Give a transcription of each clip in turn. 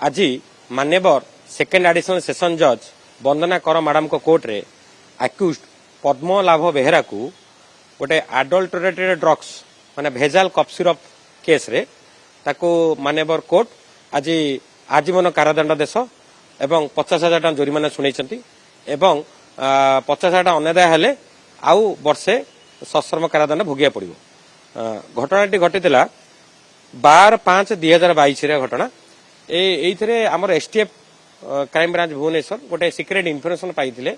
आज मान्यवर second additional session जज वंदना कर मैडम को कोर्ट रे अक्यूज पद्मलाभ बेहेरा को गोटे एडल्टरेटेड ड्रग्स माने भेजाल कफ सिरप केस रे ताको मान्यवर कोर्ट आज आजीवन कारादंड देश एवं 50,000 टका जुर्माना शुणाई एवं 50,000 टका अनादाय हेले आउ वर्षे सश्रम कारादंड भोगिया पड़ो। घटनाटी घटी 12/5/2022 रे घटना एइथरे हमर एसटीएफ क्राइम ब्रांच भुवनेश्वर गोटे सिक्रेट इनफर्मेशन पाइथिले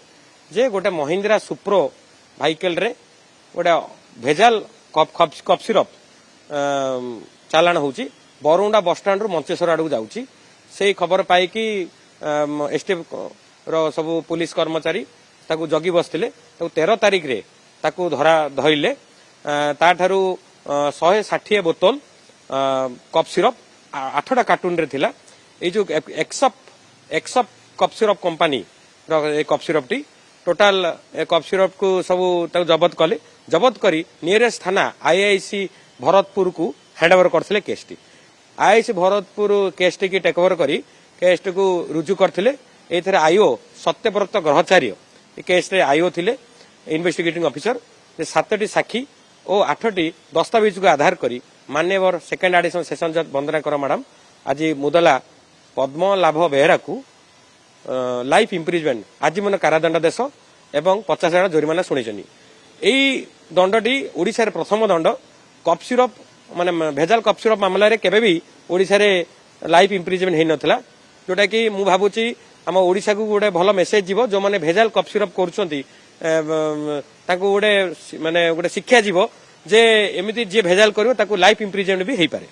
जे गोटे महिंद्रा सुप्रो व्हीकल रे गोटे भेजाल कफ सिरप चालाण होची बरुंडा बस स्टैंड रु मंचेश्वर आडू जाउची से खबर पाई कि एसटीएफ रो सब पुलिस कर्मचारी ताकू जगी बसथिले ताकू 13 तारिख रे ताकू धइले ताठारू 160 बोतल कफ सिरप 8टा कार्टून रे थिला ए जो एक्सप cough syrup company cough syrup टी टोटाल कफ सिरप को सब जबत कले जबत करी नियरेस्ट थाना आईआईसी भरतपुर को हैंडओवर करथिले case T IIC Bharatpur case T की टेक ओवर करी केस टी को रुजु करथिले एथरे आईओ सत्यव्रत ग्रहचार्य केस रे आईओ थिले इन्वेस्टिगेटिंग ऑफिसर 7टी साक्षी और 8टी दस्तावेज को आधार करी मान्यवर सेकेंड एडिशनल सेशन जज वंदना कर मैडम आज मुदला पद्मलाभ बेहेरा को लाइफ इम्प्रिजमेंट आजीवन कारादंड देश एवं 50,000 जुर्माना शुणी यही दंडटी ओडिशा प्रथम दंड कफ सिरप माने भेजाल कफ सिरप मामला रे केबे भी ओडिशा रे लाइफ इम्प्रिजमेंट हेई नथला जोटा कि मु भाबुची आम ओडिशा को गोटे भल मेसेज जीवो जो माने भेजाल कफ सिरप करूछंती ताको गोटे माने गोटे शिक्षा जीवो जे एमिति जे भेजाल करिवो ताको लाइफ इम्प्रिजमेंट भी हेई पारे।